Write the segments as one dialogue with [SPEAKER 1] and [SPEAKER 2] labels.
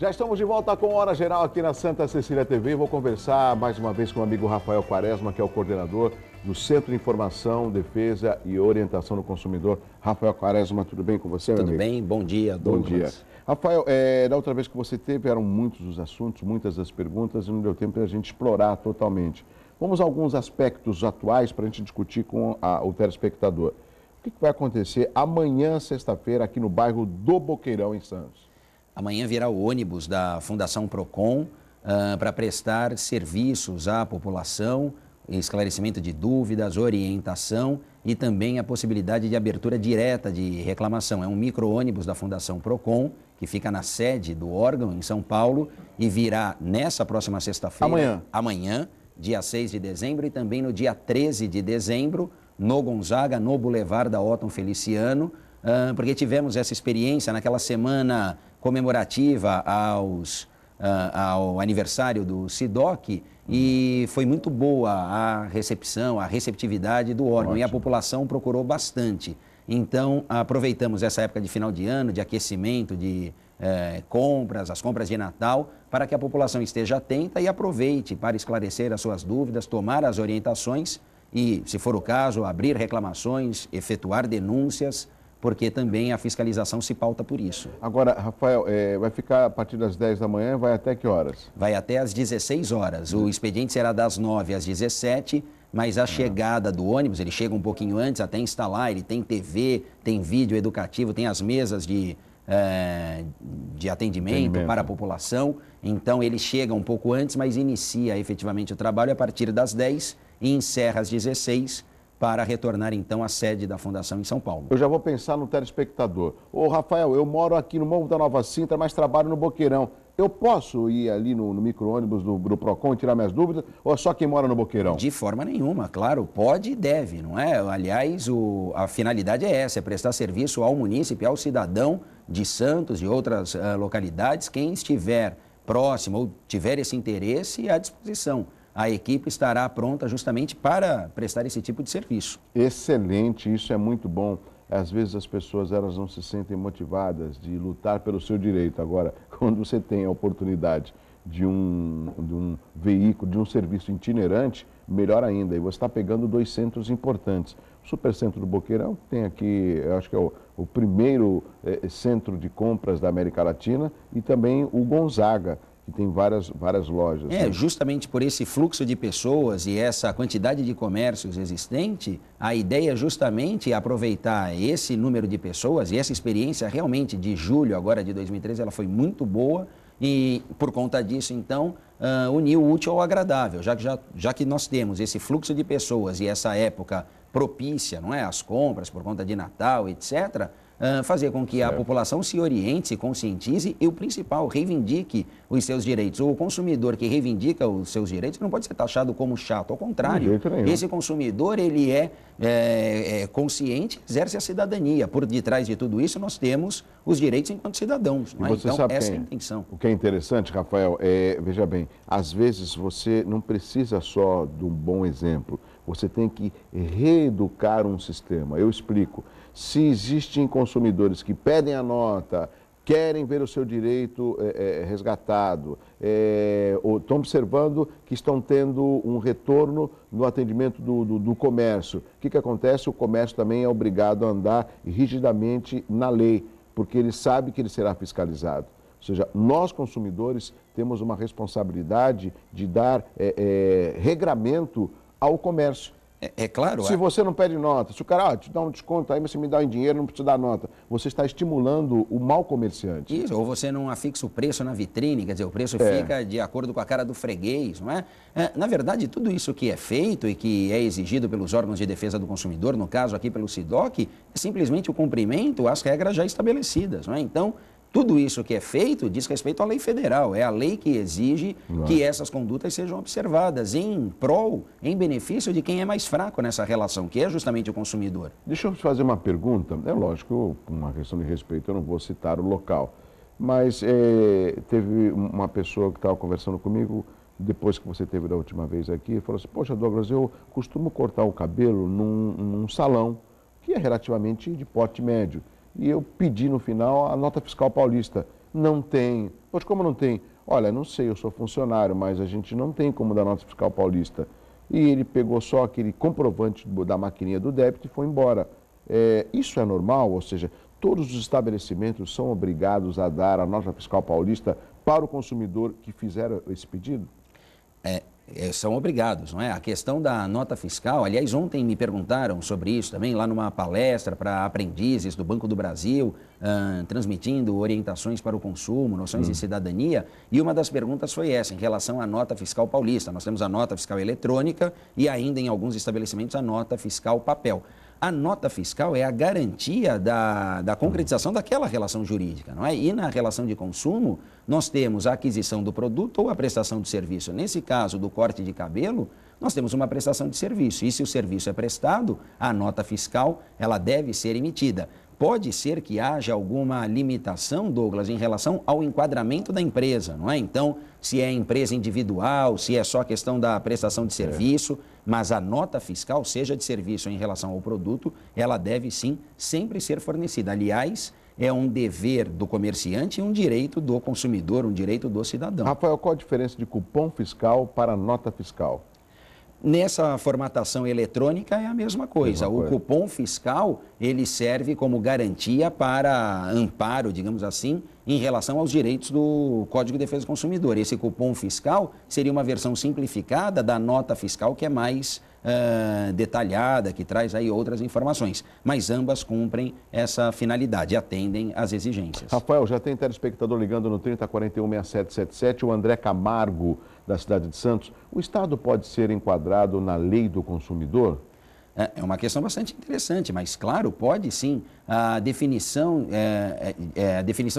[SPEAKER 1] Já estamos de volta com Hora Geral aqui na Santa Cecília TV. Vou conversar mais uma vez com o amigo Rafael Quaresma, que é o coordenador do Centro de Informação, Defesa e Orientação do Consumidor. Rafael Quaresma, tudo bem com você,
[SPEAKER 2] Tudo bem? Bom dia, Douglas.
[SPEAKER 1] Bom dia. Rafael, da outra vez que você teve, eram muitos os assuntos, muitas as perguntas, e não deu tempo para a gente explorar totalmente. Vamos a alguns aspectos atuais para a gente discutir com o telespectador. O que vai acontecer amanhã, sexta-feira, aqui no bairro do Boqueirão, em Santos?
[SPEAKER 2] Amanhã virá o ônibus da Fundação Procon para prestar serviços à população, esclarecimento de dúvidas, orientação e também a possibilidade de abertura direta de reclamação. É um micro-ônibus da Fundação Procon, que fica na sede do órgão, em São Paulo, e virá nessa próxima sexta-feira. Amanhã, dia 6 de dezembro, e também no dia 13 de dezembro, no Gonzaga, no Boulevard da Otton Feliciano, porque tivemos essa experiência naquela semana comemorativa ao aniversário do SIDOC e foi muito boa a recepção, a receptividade do órgão. Ótimo. E a população procurou bastante. Então, aproveitamos essa época de final de ano, de aquecimento, de compras, as compras de Natal, para que a população esteja atenta e aproveite para esclarecer as suas dúvidas, tomar as orientações e, se for o caso, abrir reclamações, efetuar denúncias, porque também a fiscalização se pauta por isso. Agora, Rafael, vai ficar a partir das 10 da manhã, vai até que horas? Vai até às 16 horas. O expediente será das 9 às 17, mas a chegada do ônibus, ele chega um pouquinho antes, até instalar, ele tem TV, tem vídeo educativo, tem as mesas de atendimento para a população. Então, ele chega um pouco antes, mas inicia efetivamente o trabalho a partir das 10 e encerra às 16, para retornar, então, à sede da Fundação em São Paulo. Eu já vou pensar no telespectador. Ô, Rafael, eu moro aqui no Morro da Nova Sintra, mas trabalho no Boqueirão. Eu posso ir ali no micro-ônibus do Procon e tirar minhas dúvidas, ou é só quem mora no Boqueirão? De forma nenhuma, claro, pode e deve, não é? Aliás, a finalidade é essa, é prestar serviço ao munícipe, ao cidadão de Santos e outras localidades, quem estiver próximo ou tiver esse interesse à disposição. A equipe estará pronta justamente para prestar esse tipo de serviço. Excelente, isso é muito bom. Às vezes as pessoas elas não se sentem motivadas de lutar pelo seu direito. Agora, quando você tem a oportunidade de um veículo, de um serviço itinerante, melhor ainda. E você está pegando dois centros importantes. O Supercentro do Boqueirão tem aqui, eu acho que é o primeiro centro de compras da América Latina, e também o Gonzaga, que tem várias lojas. Justamente por esse fluxo de pessoas e essa quantidade de comércios existente, a ideia é justamente aproveitar esse número de pessoas e essa experiência realmente de julho agora de 2013, ela foi muito boa e por conta disso, então, unir o útil ao agradável, já que nós temos esse fluxo de pessoas e essa época propícia, não é, as compras por conta de Natal, etc., fazer com que a população se oriente, se conscientize e o principal, reivindique os seus direitos. O consumidor que reivindica os seus direitos não pode ser taxado como chato, ao contrário. Esse consumidor, ele é consciente, exerce a cidadania. Por detrás de tudo isso, nós temos os direitos enquanto cidadãos. Não é? Então, essa é a intenção. O que é interessante, Rafael, veja bem, às vezes você não precisa só de um bom exemplo, você tem que reeducar um sistema. Eu explico. Se existem consumidores que pedem a nota, querem ver o seu direito resgatado, ou estão observando que estão tendo um retorno no atendimento do comércio, o que acontece? O comércio também é obrigado a andar rigidamente na lei, porque ele sabe que ele será fiscalizado. Ou seja, nós consumidores temos uma responsabilidade de dar regramento ao comércio. É claro. Se você não pede nota, se o cara te dá um desconto, aí você me dá em dinheiro, não precisa dar nota, você está estimulando o mau comerciante. Isso, ou você não afixa o preço na vitrine, quer dizer, o preço fica de acordo com a cara do freguês, não é? Na verdade, tudo isso que é feito e que é exigido pelos órgãos de defesa do consumidor, no caso aqui pelo SIDOC, é simplesmente o cumprimento às regras já estabelecidas, não é? Então, tudo isso que é feito diz respeito à lei federal, é a lei que exige que essas condutas sejam observadas em prol, em benefício de quem é mais fraco nessa relação, que é justamente o consumidor. Deixa eu te fazer uma pergunta, é lógico, com uma questão de respeito, eu não vou citar o local, mas teve uma pessoa que estava conversando comigo, depois que você teve da última vez aqui, falou assim, poxa Douglas, eu costumo cortar o cabelo num salão, que é relativamente de porte médio. E eu pedi no final a nota fiscal paulista.
[SPEAKER 1] Não tem. Pois como não tem? Olha, não sei, eu sou funcionário, mas a gente não tem como dar nota fiscal paulista. E ele pegou só aquele comprovante da maquininha do débito e foi embora. Isso é normal? Ou seja, todos os estabelecimentos são obrigados a dar a nota fiscal paulista para o consumidor que fizer esse pedido?
[SPEAKER 2] São obrigados, não é? A questão da nota fiscal, aliás, ontem me perguntaram sobre isso também, lá numa palestra para aprendizes do Banco do Brasil, transmitindo orientações para o consumo, noções de cidadania, e uma das perguntas foi essa, em relação à nota fiscal paulista. Nós temos a nota fiscal eletrônica e ainda em alguns estabelecimentos a nota fiscal papel. A nota fiscal é a garantia da concretização daquela relação jurídica, não é? E na relação de consumo, nós temos a aquisição do produto ou a prestação de serviço. Nesse caso do corte de cabelo, nós temos uma prestação de serviço. E se o serviço é prestado, a nota fiscal, ela deve ser emitida. Pode ser que haja alguma limitação, Douglas, em relação ao enquadramento da empresa, não é? Então, se é empresa individual, se é só questão da prestação de serviço, mas a nota fiscal, seja de serviço ou em relação ao produto, ela deve sim sempre ser fornecida. Aliás, é um dever do comerciante e um direito do consumidor, um direito do cidadão.
[SPEAKER 1] Rafael, qual a diferença de cupom fiscal para nota fiscal?
[SPEAKER 2] Nessa formatação eletrônica é a mesma coisa. O cupom fiscal, ele serve como garantia para amparo, digamos assim, em relação aos direitos do Código de Defesa do Consumidor. Esse cupom fiscal seria uma versão simplificada da nota fiscal, que é mais detalhada, que traz aí outras informações. Mas ambas cumprem essa finalidade, atendem às exigências.
[SPEAKER 1] Rafael, já tem telespectador ligando no 3041-6777, o André Camargo, da cidade de Santos. O Estado pode ser enquadrado na lei do consumidor?
[SPEAKER 2] É uma questão bastante interessante, mas claro, pode sim. A definição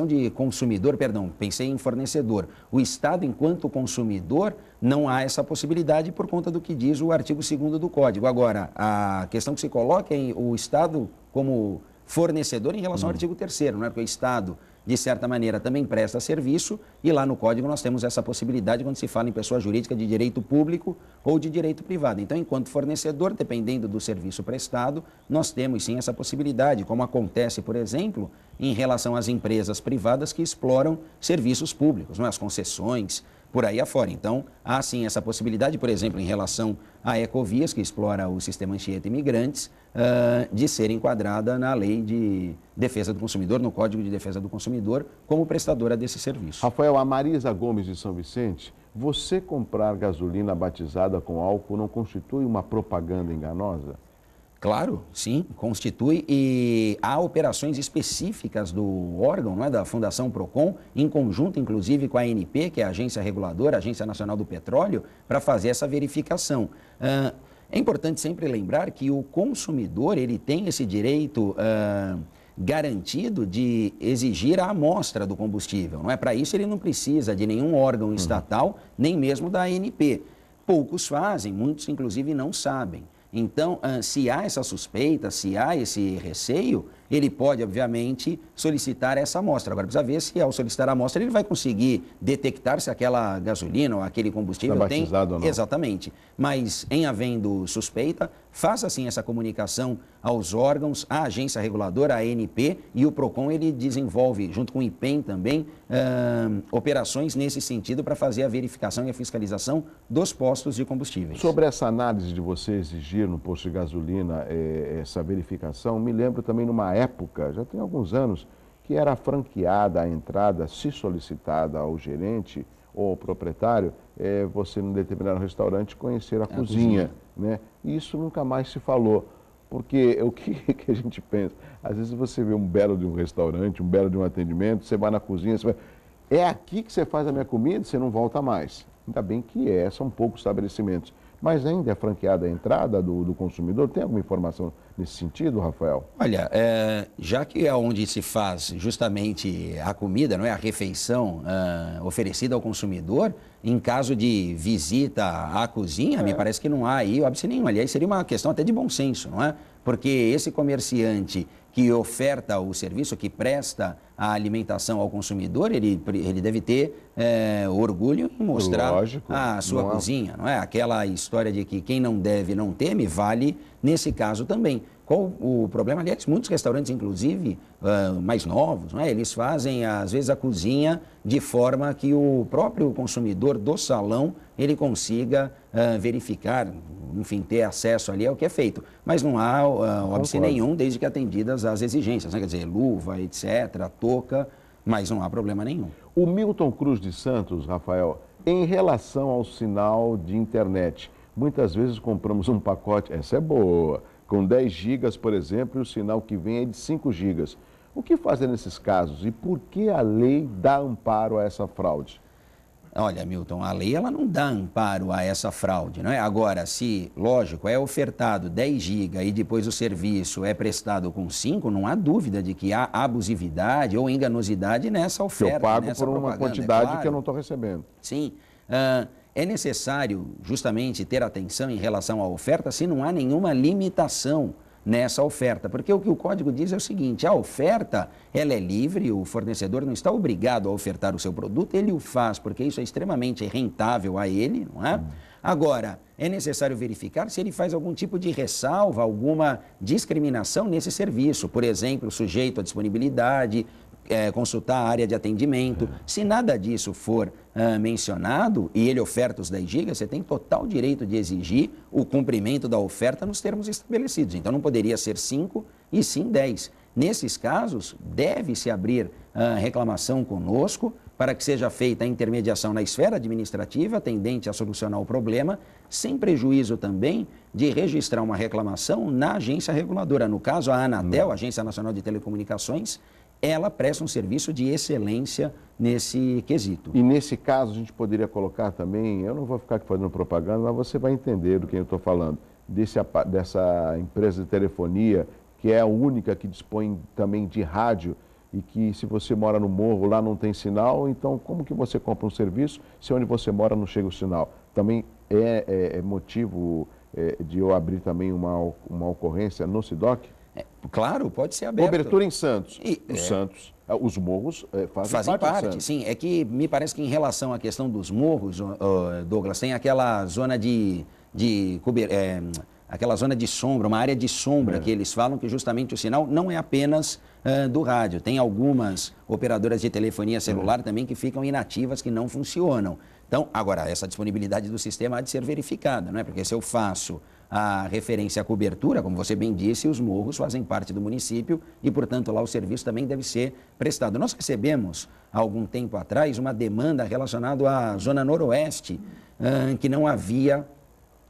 [SPEAKER 2] de consumidor, pensei em fornecedor. O Estado, enquanto consumidor, não há essa possibilidade por conta do que diz o artigo 2º do Código. Agora, a questão que se coloca é o Estado como fornecedor em relação ao artigo 3º, não é? Porque o Estado, de certa maneira, também presta serviço e lá no Código nós temos essa possibilidade quando se fala em pessoa jurídica de direito público ou de direito privado. Então, enquanto fornecedor, dependendo do serviço prestado, nós temos sim essa possibilidade, como acontece, por exemplo, em relação às empresas privadas que exploram serviços públicos, não é? As concessões, por aí afora. Então, há sim essa possibilidade, por exemplo, em relação à Ecovias, que explora o sistema Anchieta Imigrantes, de ser enquadrada na Lei de Defesa do Consumidor, no Código de Defesa do Consumidor, como prestadora desse serviço.
[SPEAKER 1] Rafael, a Marisa Gomes de São Vicente, você comprar gasolina batizada com álcool não constitui uma propaganda enganosa?
[SPEAKER 2] Claro, sim, constitui, e há operações específicas do órgão, não é, da Fundação Procon, em conjunto, inclusive, com a ANP, que é a Agência Reguladora, a Agência Nacional do Petróleo, para fazer essa verificação. É importante sempre lembrar que o consumidor, ele tem esse direito garantido de exigir a amostra do combustível, não é? Para isso ele não precisa de nenhum órgão estatal, nem mesmo da ANP. Poucos fazem, muitos inclusive não sabem. Então, se há essa suspeita, se há esse receio, ele pode, obviamente, solicitar essa amostra. Agora, precisa ver se, ao solicitar a amostra, ele vai conseguir detectar se aquela gasolina ou aquele combustível
[SPEAKER 1] está batizado ou não.
[SPEAKER 2] Exatamente. Mas, em havendo suspeita, faça, sim, essa comunicação aos órgãos, à agência reguladora, a ANP, e o PROCON, ele desenvolve, junto com o IPEM também, operações nesse sentido para fazer a verificação e a fiscalização dos postos de combustíveis.
[SPEAKER 1] Sobre essa análise de você exigir no posto de gasolina essa verificação, me lembro também numa época, já tem alguns anos, que era franqueada a entrada, se solicitada ao gerente ou ao proprietário, você num determinado restaurante conhecer a cozinha, né? E isso nunca mais se falou, porque o que a gente pensa? Às vezes você vê um belo de um restaurante, um belo de um atendimento, você vai na cozinha, você vai... É aqui que você faz a minha comida, você não volta mais. Ainda bem que são poucos estabelecimentos. Mas ainda é franqueada a entrada do consumidor? Tem alguma informação nesse sentido, Rafael?
[SPEAKER 2] Olha, já que é onde se faz justamente a comida, não é, a refeição oferecida ao consumidor, em caso de visita à cozinha, me parece que não há aí óbice nenhum. Aliás, seria uma questão até de bom senso, não é? Porque esse comerciante que oferta o serviço, que presta a alimentação ao consumidor, ele deve ter orgulho em mostrar a sua cozinha, não é? Aquela história de que quem não deve não teme, vale nesse caso também. Qual o problema? Aliás, muitos restaurantes, inclusive, mais novos, não é? Eles fazem, às vezes, a cozinha de forma que o próprio consumidor do salão ele consiga verificar, enfim, ter acesso ali ao que é feito. Mas não há óbice nenhum, desde que atendidas as exigências, né? Quer dizer, luva, etc., touca, mas não há problema nenhum.
[SPEAKER 1] O Milton Cruz de Santos, Rafael, em relação ao sinal de internet, muitas vezes compramos um pacote, essa é boa, com 10 gigas, por exemplo, e o sinal que vem é de 5 gigas. O que fazer nesses casos e por que a lei dá amparo a essa fraude?
[SPEAKER 2] Olha, Milton, a lei ela não dá amparo a essa fraude, não é? Agora, se, lógico, é ofertado 10 GB e depois o serviço é prestado com 5, não há dúvida de que há abusividade ou enganosidade nessa oferta,
[SPEAKER 1] eu pago
[SPEAKER 2] nessa
[SPEAKER 1] por uma quantidade que eu não estou recebendo.
[SPEAKER 2] Sim. É necessário justamente ter atenção em relação à oferta se não há nenhuma limitação nessa oferta, porque o que o código diz é o seguinte: a oferta ela é livre, o fornecedor não está obrigado a ofertar o seu produto, ele o faz porque isso é extremamente rentável a ele, não é? Agora, é necessário verificar se ele faz algum tipo de ressalva, alguma discriminação nesse serviço, por exemplo, sujeito à disponibilidade, consultar a área de atendimento. Se nada disso for mencionado e ele oferta os 10 GB, você tem total direito de exigir o cumprimento da oferta nos termos estabelecidos. Então não poderia ser 5 e sim 10. Nesses casos, deve-se abrir reclamação conosco para que seja feita a intermediação na esfera administrativa tendente a solucionar o problema, sem prejuízo também de registrar uma reclamação na agência reguladora. No caso, a Anatel, Agência Nacional de Telecomunicações, ela presta um serviço de excelência nesse quesito.
[SPEAKER 1] E nesse caso a gente poderia colocar também, eu não vou ficar aqui fazendo propaganda, mas você vai entender do que eu estou falando, dessa empresa de telefonia, que é a única que dispõe também de rádio, e que se você mora no morro, lá não tem sinal, então como que você compra um serviço se onde você mora não chega o sinal? Também é motivo de eu abrir também uma ocorrência no SIDOC?
[SPEAKER 2] Claro, pode ser aberto.
[SPEAKER 1] Cobertura em Santos. Santos, os morros fazem parte,
[SPEAKER 2] sim. É que me parece que em relação à questão dos morros, Douglas, tem aquela zona aquela zona de sombra, uma área de sombra que eles falam que justamente o sinal não é apenas do rádio. Tem algumas operadoras de telefonia celular também que ficam inativas, que não funcionam. Então, agora, essa disponibilidade do sistema há de ser verificada, não é? Porque se eu faço a referência à cobertura, como você bem disse, os morros fazem parte do município e, portanto, lá o serviço também deve ser prestado. Nós recebemos, há algum tempo atrás, uma demanda relacionada à zona noroeste, que não havia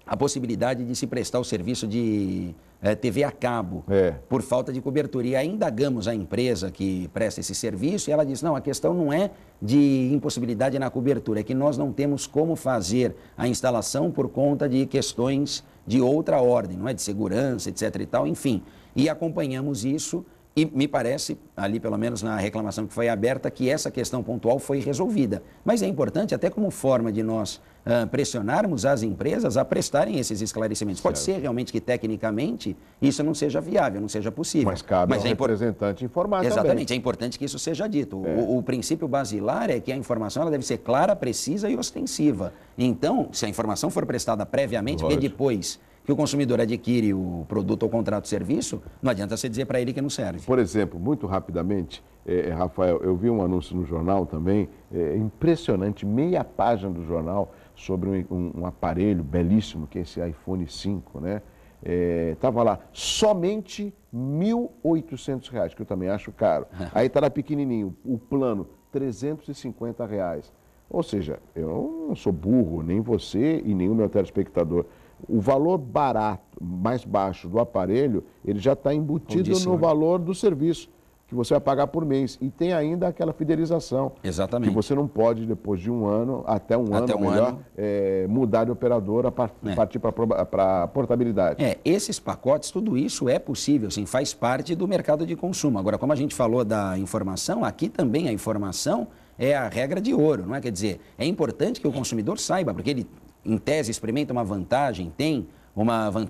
[SPEAKER 2] a possibilidade de se prestar o serviço de TV a cabo, por falta de cobertura. E aí indagamos a empresa que presta esse serviço e ela diz, não, a questão não é de impossibilidade na cobertura, é que nós não temos como fazer a instalação por conta de questões de outra ordem, não é? De segurança, etc. e tal, enfim. E acompanhamos isso e me parece, ali pelo menos na reclamação que foi aberta, que essa questão pontual foi resolvida. Mas é importante, até como forma de nós pressionarmos as empresas a prestarem esses esclarecimentos. Pode ser realmente que, tecnicamente, isso não seja viável, não seja possível.
[SPEAKER 1] Mas cabe ao representante informar
[SPEAKER 2] Exatamente,
[SPEAKER 1] também.
[SPEAKER 2] É importante que isso seja dito. O princípio basilar é que a informação ela deve ser clara, precisa e ostensiva. Então, se a informação for prestada previamente, e depois que o consumidor adquire o produto ou contrato de serviço, não adianta você dizer para ele que não serve.
[SPEAKER 1] Por exemplo, muito rapidamente, Rafael, eu vi um anúncio no jornal também, impressionante, meia página do jornal, sobre um aparelho belíssimo, que é esse iPhone 5, né? Estava lá, somente R$ 1.800, que eu também acho caro. Aí está lá pequenininho, o plano, R$ 350. Ou seja, eu não sou burro, nem você e nem o meu telespectador. O valor barato, mais baixo do aparelho, ele já está embutido no valor do serviço que você vai pagar por mês. E tem ainda aquela fidelização.
[SPEAKER 2] Exatamente.
[SPEAKER 1] Que você não pode, depois de um ano, até um ano, melhor, mudar de operadora para partir para a portabilidade.
[SPEAKER 2] Esses pacotes, tudo isso é possível, sim, faz parte do mercado de consumo. Agora, como a gente falou da informação, aqui também a informação é a regra de ouro, não é? Quer dizer, é importante que o consumidor saiba, porque ele, em tese, experimenta uma vantagem, tem uma vantagem